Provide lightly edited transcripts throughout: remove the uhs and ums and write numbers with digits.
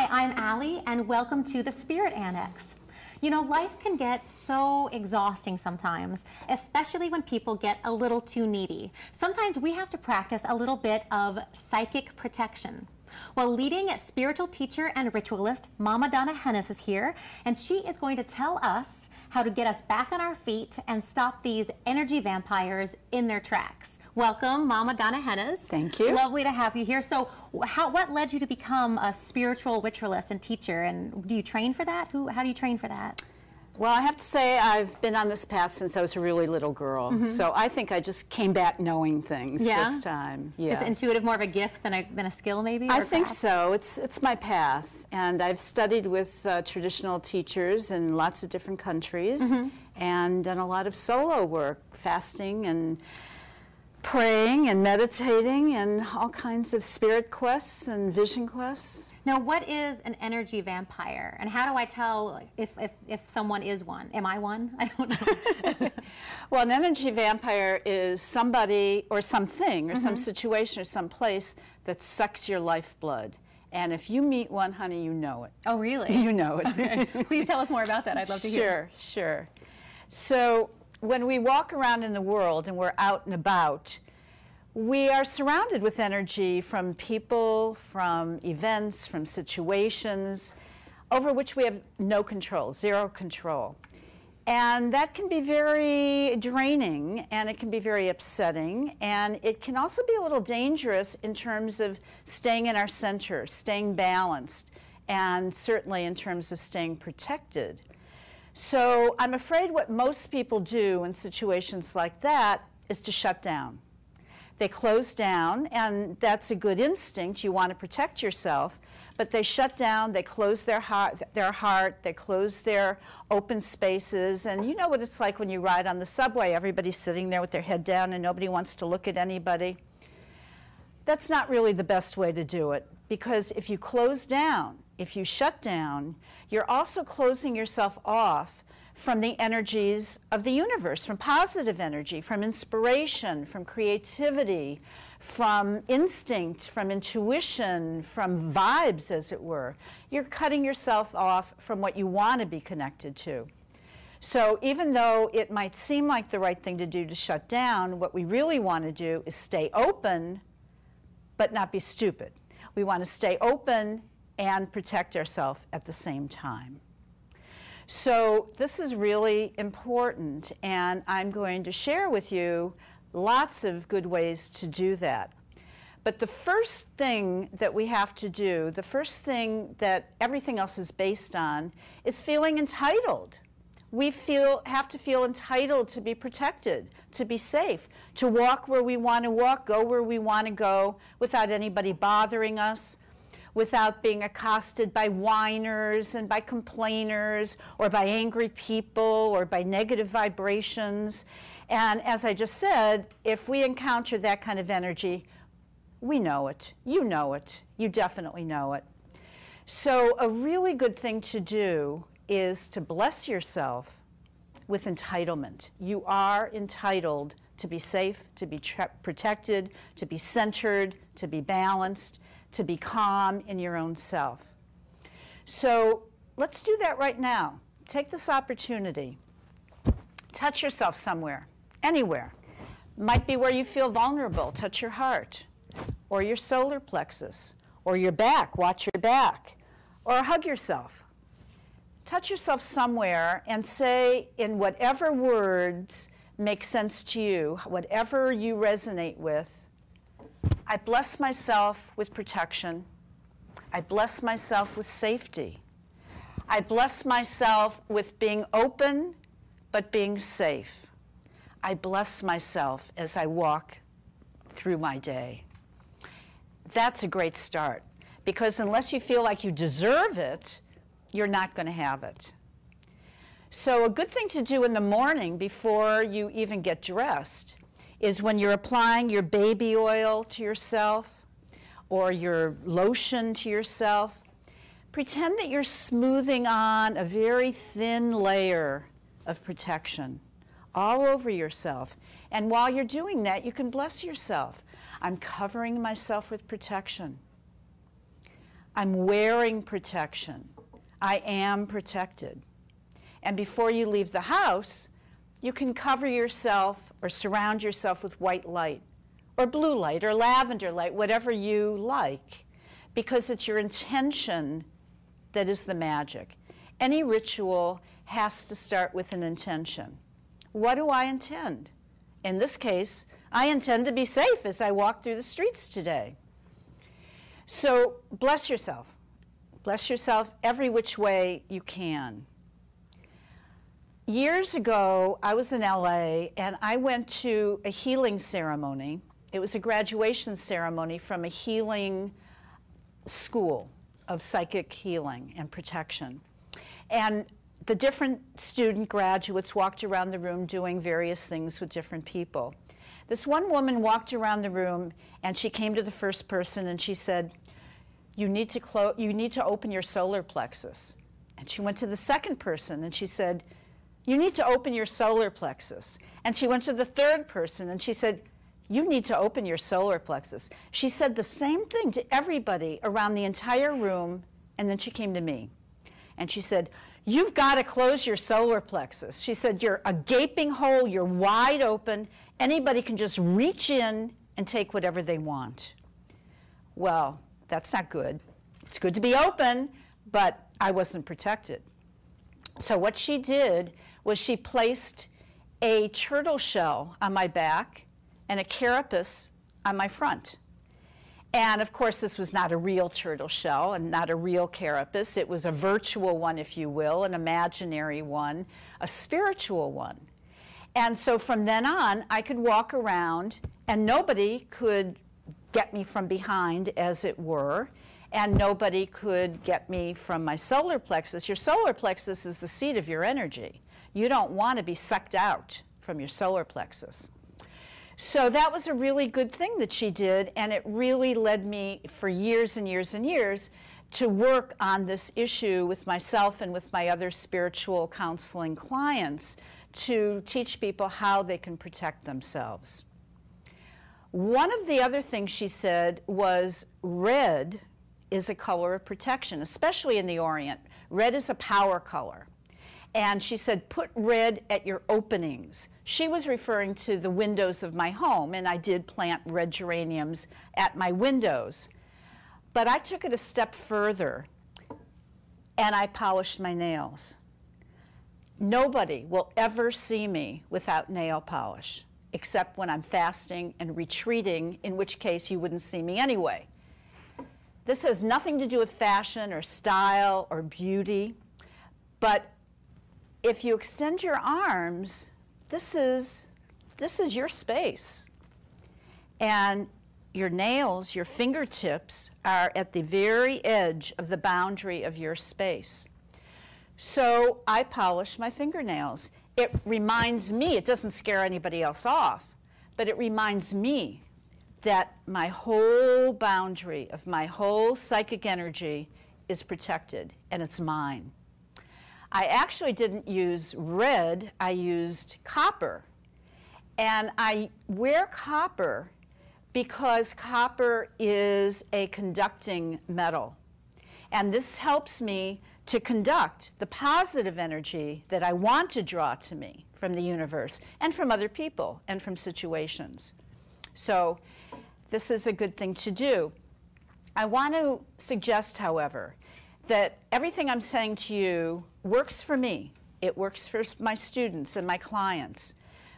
I'm Allie, and welcome to the Spirit Annex. You know, life can get so exhausting sometimes, especially when people get a little too needy. Sometimes we have to practice a little bit of psychic protection. Well, leading spiritual teacher and ritualist Mama Donna Henes is here, and she is going to tell us how to get us back on our feet and stop these energy vampires in their tracks. Welcome, Mama Donna Henes. Thank you. Lovely to have you here. So, what led you to become a spiritual ritualist and teacher? And do you train for that? How do you train for that? Well, I have to say I've been on this path since I was a really little girl. So I think I just came back knowing things this time. Yes. Just intuitive, more of a gift than a skill, maybe? I think so. It's my path. And I've studied with traditional teachers in lots of different countries and done a lot of solo work, fasting and praying and meditating and all kinds of spirit quests and vision quests. Now, what is an energy vampire, and how do I tell if someone is one? Am I one? I don't know. Well, an energy vampire is somebody or something or some situation or some place that sucks your lifeblood. And if you meet one, honey, you know it. Oh, really? You know it. Okay. Please tell us more about that. I'd love to hear. Sure. So when we walk around in the world and we're out and about, we are surrounded with energy from people, from events, from situations over which we have no control, zero control. And that can be very draining, and it can be very upsetting, and it can also be a little dangerous in terms of staying in our center, staying balanced, and certainly in terms of staying protected. So I'm afraid what most people do in situations like that is to shut down. They close down, and that's a good instinct. You want to protect yourself, but they shut down, they close their heart, they close their open spaces, and you know what it's like when you ride on the subway. Everybody's sitting there with their head down and nobody wants to look at anybody. That's not really the best way to do it, because if you close down, if you shut down, you're also closing yourself off from the energies of the universe, from positive energy, from inspiration, from creativity, from instinct, from intuition, from vibes, as it were. You're cutting yourself off from what you want to be connected to. So even though it might seem like the right thing to do to shut down, what we really want to do is stay open, but not be stupid. We want to stay open and protect ourselves at the same time. So this is really important, and I'm going to share with you lots of good ways to do that. But the first thing that we have to do, the first thing that everything else is based on, is feeling entitled. We have to feel entitled to be protected, to be safe, to walk where we want to walk, go where we want to go without anybody bothering us, without being accosted by whiners and by complainers or by angry people or by negative vibrations. And as I just said, if we encounter that kind of energy, we know it. You know it. You definitely know it. So a really good thing to do is to bless yourself with entitlement. You are entitled to be safe, to be protected, to be centered, to be balanced, to be calm in your own self. So let's do that right now. Take this opportunity. Touch yourself somewhere, anywhere. Might be where you feel vulnerable. Touch your heart, or your solar plexus, or your back. Watch your back, or hug yourself. Touch yourself somewhere and say in whatever words make sense to you, whatever you resonate with, I bless myself with protection. I bless myself with safety. I bless myself with being open, but being safe. I bless myself as I walk through my day. That's a great start, because unless you feel like you deserve it, you're not going to have it. So a good thing to do in the morning before you even get dressed is when you're applying your baby oil to yourself or your lotion to yourself, pretend that you're smoothing on a very thin layer of protection all over yourself. And while you're doing that, you can bless yourself. I'm covering myself with protection. I'm wearing protection. I am protected. And before you leave the house, you can cover yourself or surround yourself with white light or blue light or lavender light, whatever you like, because it's your intention that is the magic. Any ritual has to start with an intention. What do I intend? In this case, I intend to be safe as I walk through the streets today. So bless yourself. Bless yourself every which way you can. Years ago, I was in LA and I went to a healing ceremony. It was a graduation ceremony from a healing school of psychic healing and protection. And the different student graduates walked around the room doing various things with different people. This one woman walked around the room and she came to the first person and she said, you need to open your solar plexus. And she went to the second person and she said, you need to open your solar plexus. And she went to the third person and she said, you need to open your solar plexus. She said the same thing to everybody around the entire room, and then she came to me. And she said, you've got to close your solar plexus. She said, you're a gaping hole, you're wide open. Anybody can just reach in and take whatever they want. Well, that's not good. It's good to be open, but I wasn't protected. So what she did was she placed a turtle shell on my back and a carapace on my front. And of course, this was not a real turtle shell and not a real carapace. It was a virtual one, if you will, an imaginary one, a spiritual one. And so from then on, I could walk around and nobody could get me from behind, as it were, and nobody could get me from my solar plexus. Your solar plexus is the seat of your energy. You don't want to be sucked out from your solar plexus. So that was a really good thing that she did, and it really led me for years and years and years to work on this issue with myself and with my other spiritual counseling clients to teach people how they can protect themselves. One of the other things she said was red is a color of protection, especially in the Orient. Red is a power color. And she said, put red at your openings. She was referring to the windows of my home, and I did plant red geraniums at my windows. But I took it a step further, and I polished my nails. Nobody will ever see me without nail polish, except when I'm fasting and retreating, in which case you wouldn't see me anyway. This has nothing to do with fashion or style or beauty, but if you extend your arms, this is your space. And your nails, your fingertips, are at the very edge of the boundary of your space. So I polish my fingernails. It reminds me, it doesn't scare anybody else off, but it reminds me that my whole boundary of my whole psychic energy is protected, and it's mine. I actually didn't use red, I used copper. And I wear copper because copper is a conducting metal. And this helps me to conduct the positive energy that I want to draw to me from the universe and from other people and from situations. So this is a good thing to do. I want to suggest, however, that everything I'm saying to you works for me. It works for my students and my clients,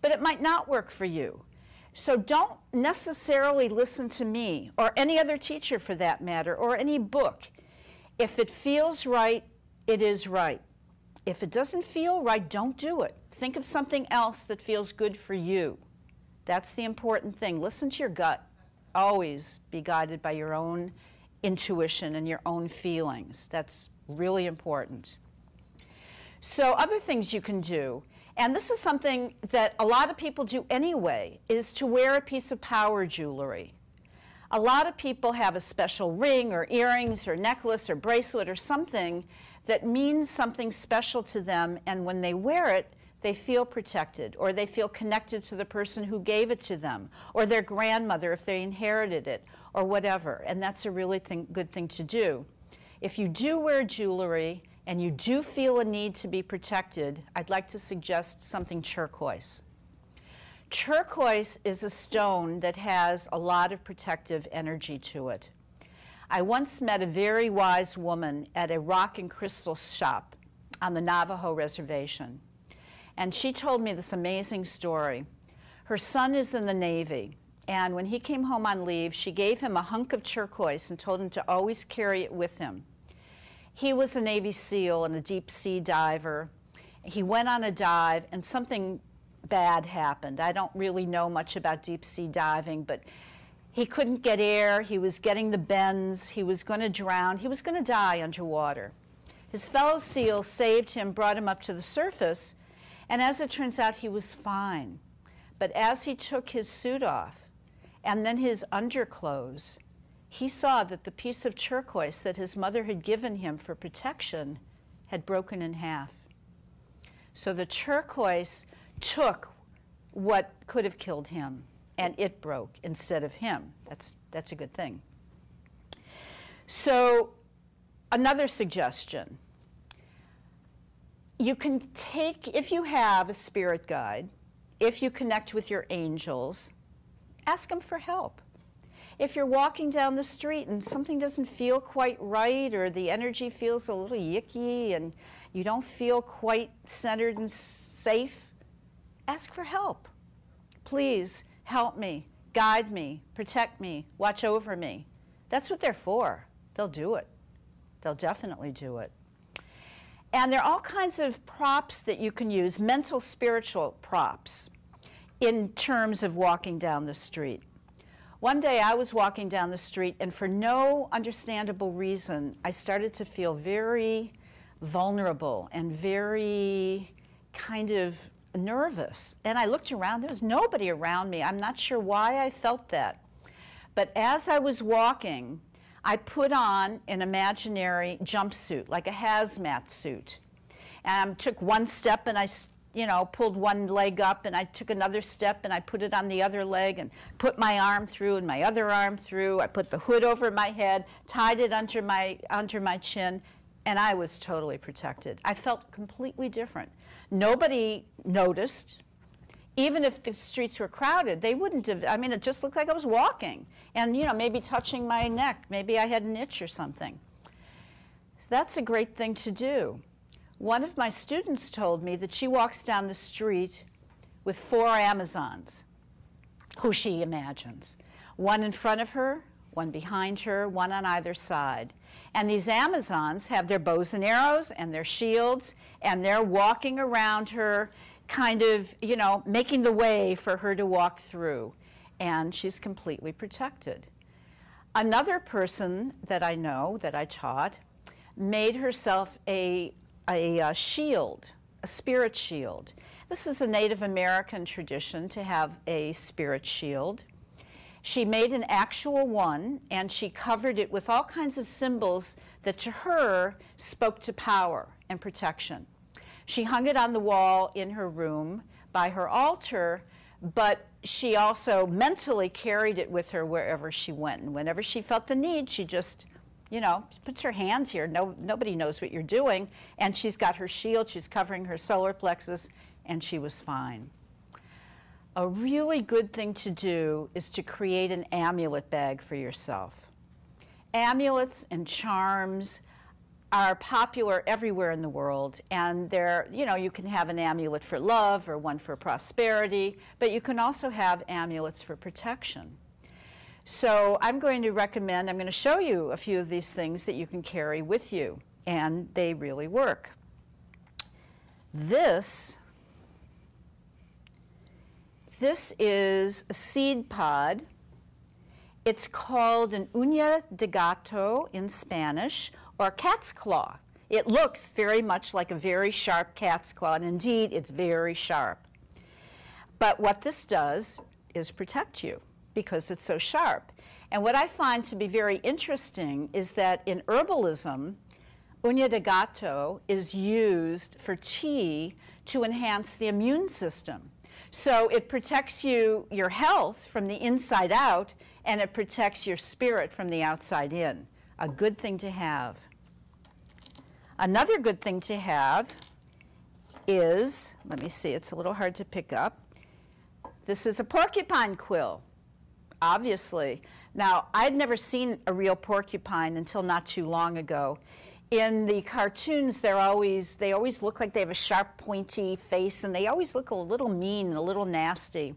but it might not work for you. So don't necessarily listen to me or any other teacher for that matter, or any book. If it feels right, it is right. If it doesn't feel right, don't do it. Think of something else that feels good for you. That's the important thing. Listen to your gut. Always be guided by your own intuition and your own feelings. That's really important. So other things you can do, and this is something that a lot of people do anyway, is to wear a piece of power jewelry. A lot of people have a special ring or earrings or necklace or bracelet or something that means something special to them, and when they wear it, they feel protected, or they feel connected to the person who gave it to them, or their grandmother if they inherited it, or whatever. And that's a really good thing to do. If you do wear jewelry and you do feel a need to be protected, I'd like to suggest something turquoise. Turquoise is a stone that has a lot of protective energy to it. I once met a very wise woman at a rock and crystal shop on the Navajo reservation, and she told me this amazing story. Her son is in the Navy, and when he came home on leave, she gave him a hunk of turquoise and told him to always carry it with him. He was a Navy SEAL and a deep sea diver. He went on a dive and something bad happened. I don't really know much about deep sea diving, but he couldn't get air, he was getting the bends, he was going to drown, he was going to die underwater. His fellow SEALs saved him, brought him up to the surface, and as it turns out, he was fine. But as he took his suit off, and then his underclothes, he saw that the piece of turquoise that his mother had given him for protection had broken in half. So the turquoise took what could have killed him, and it broke instead of him. That's a good thing. So another suggestion. You can take, if you have a spirit guide, if you connect with your angels, ask them for help. If you're walking down the street and something doesn't feel quite right, or the energy feels a little yicky and you don't feel quite centered and safe, ask for help. Please help me, guide me, protect me, watch over me. That's what they're for. They'll do it. They'll definitely do it. And there are all kinds of props that you can use, mental, spiritual props, in terms of walking down the street. One day I was walking down the street, and for no understandable reason, I started to feel very vulnerable and very kind of nervous. And I looked around, there was nobody around me. I'm not sure why I felt that. But as I was walking, I put on an imaginary jumpsuit, like a hazmat suit. And took one step and I pulled one leg up, and I took another step and I put it on the other leg and put my arm through and my other arm through. I put the hood over my head, tied it under my chin, and I was totally protected. I felt completely different. Nobody noticed. Even if the streets were crowded, they wouldn't have, I mean, it just looked like I was walking and, maybe touching my neck. Maybe I had an itch or something. So that's a great thing to do. One of my students told me that she walks down the street with 4 Amazons, who she imagines. One in front of her, one behind her, one on either side. And these Amazons have their bows and arrows and their shields, and they're walking around her, kind of, making the way for her to walk through. And she's completely protected. Another person that I know, that I taught, made herself a shield, a spirit shield. This is a Native American tradition to have a spirit shield. She made an actual one, and she covered it with all kinds of symbols that to her spoke to power and protection. She hung it on the wall in her room by her altar, but she also mentally carried it with her wherever she went. And whenever she felt the need, she just, puts her hands here. Nobody knows what you're doing. And she's got her shield, she's covering her solar plexus, and she was fine. A really good thing to do is to create an amulet bag for yourself. Amulets and charms are popular everywhere in the world, and they're, you can have an amulet for love or one for prosperity, but you can also have amulets for protection. So I'm going to show you a few of these things that you can carry with you, and they really work. This is a seed pod. It's called an uña de gato in Spanish, or cat's claw. It looks very much like a very sharp cat's claw, and indeed it's very sharp. But what this does is protect you because it's so sharp. And what I find to be very interesting is that in herbalism, uña de gato is used for tea to enhance the immune system. So it protects your health from the inside out, and it protects your spirit from the outside in. A good thing to have. Another good thing to have is, let me see, it's a little hard to pick up. This is a porcupine quill, obviously. Now, I'd never seen a real porcupine until not too long ago. In the cartoons, they always look like they have a sharp, pointy face, and they always look a little mean and a little nasty.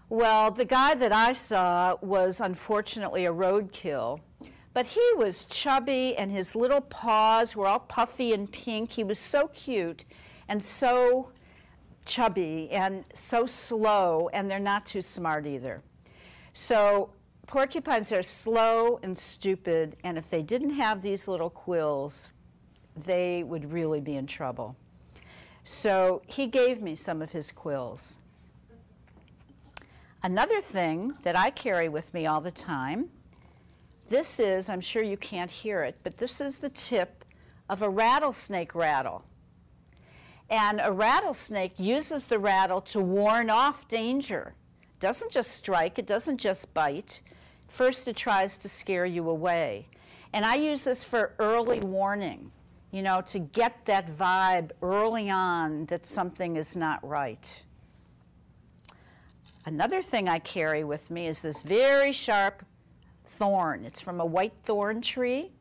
Well, the guy that I saw was unfortunately a roadkill, but he was chubby, and his little paws were all puffy and pink. He was so cute and so chubby and so slow, and they're not too smart either. So porcupines are slow and stupid, and if they didn't have these little quills, they would really be in trouble. So he gave me some of his quills. Another thing that I carry with me all the time, this is, I'm sure you can't hear it, but this is the tip of a rattlesnake rattle. And a rattlesnake uses the rattle to warn off danger. It doesn't just strike, it doesn't just bite. First it tries to scare you away. And I use this for early warning, you know, to get that vibe early on that something is not right. Another thing I carry with me is this very sharp thorn. It's from a white thorn tree,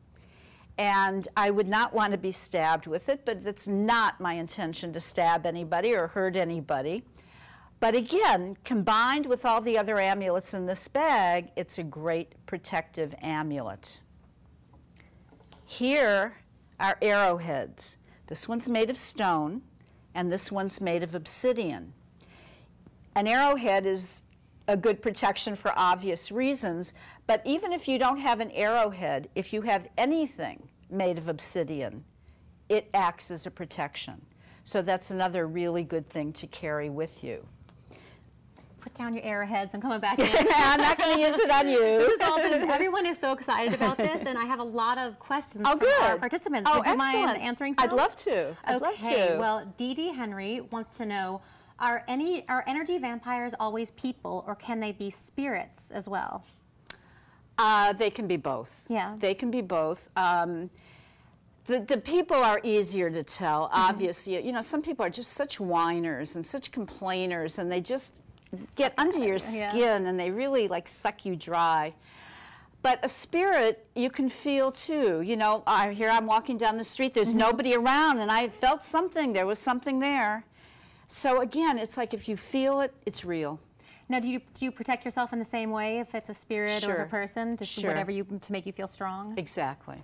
and I would not want to be stabbed with it, but it's not my intention to stab anybody or hurt anybody. But again, combined with all the other amulets in this bag, it's a great protective amulet. Here are arrowheads. This one's made of stone, and this one's made of obsidian. An arrowhead is a good protection for obvious reasons, but even if you don't have an arrowhead, if you have anything made of obsidian, it acts as a protection. So that's another really good thing to carry with you. Put down your arrowheads. I'm coming back in. I'm not going to use it on you. This has all been, everyone is so excited about this, and I have a lot of questions from our participants. Would you mind answering some? I'd love to. I'd love to. Well, Dee Dee Henry wants to know, are energy vampires always people, or can they be spirits as well? They can be both. Yeah. They can be both. The people are easier to tell, obviously. You know, some people are just such whiners and such complainers, and they just get under your skin, and they really like suck you dry. But a spirit you can feel too. You know, here I'm walking down the street, there's nobody around, and I felt something, there was something there. So again, it's like if you feel it, it's real. Now, do you protect yourself in the same way if it's a spirit or a person? Just whatever to make you feel strong? Exactly.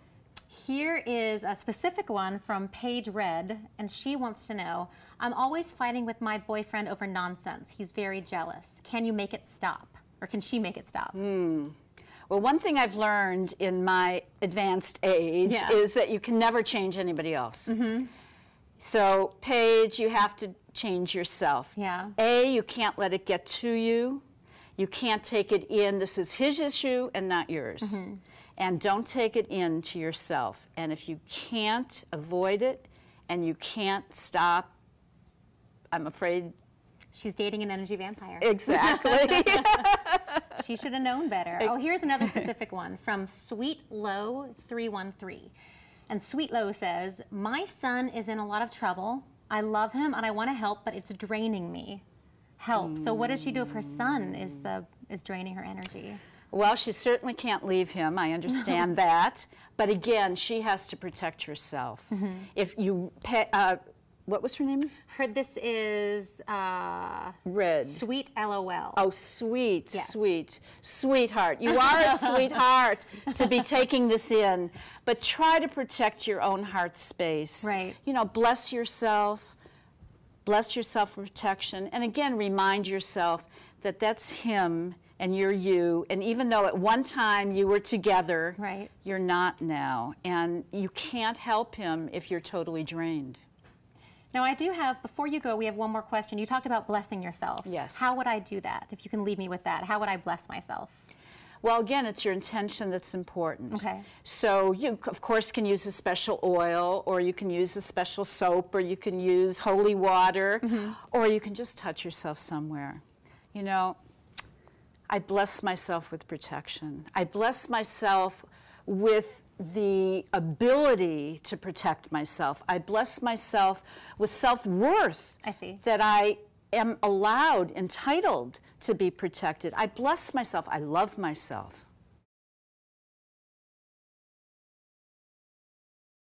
Here is a specific one from Paige Red, and she wants to know, I'm always fighting with my boyfriend over nonsense. He's very jealous. Can you make it stop? Or can she make it stop? Well, one thing I've learned in my advanced age is that you can never change anybody else. So, Paige, you have to change yourself. You can't let it get to you. You can't take it in. This is his issue and not yours. And don't take it in to yourself. And if you can't avoid it and you can't stop, I'm afraid she's dating an energy vampire. Exactly. She should have known better. Oh, here's another specific one from Sweet Low 313. And Sweet Low says, my son is in a lot of trouble. I love him and I want to help, but it's draining me. Help. So what does she do if her son is draining her energy? Well, she certainly can't leave him. I understand that. But again, she has to protect herself. If you pay, what was her name? This is Red. Sweet LOL. Oh, sweet, sweet, sweetheart. You are a sweetheart to be taking this in, but try to protect your own heart space. Right. You know, bless yourself with protection, and again, remind yourself that that's him and you're you, and even though at one time you were together, you're not now, and you can't help him if you're totally drained. Now, I do have, before you go, we have one more question. You talked about blessing yourself. Yes. How would I do that? If you can leave me with that, how would I bless myself? Well, again, it's your intention that's important. Okay. So you, of course, can use a special oil, or you can use a special soap, or you can use holy water, or you can just touch yourself somewhere. You know, I bless myself with protection. I bless myself with the ability to protect myself. I bless myself with self-worth. I see. That I am allowed, entitled to be protected. I bless myself. I love myself.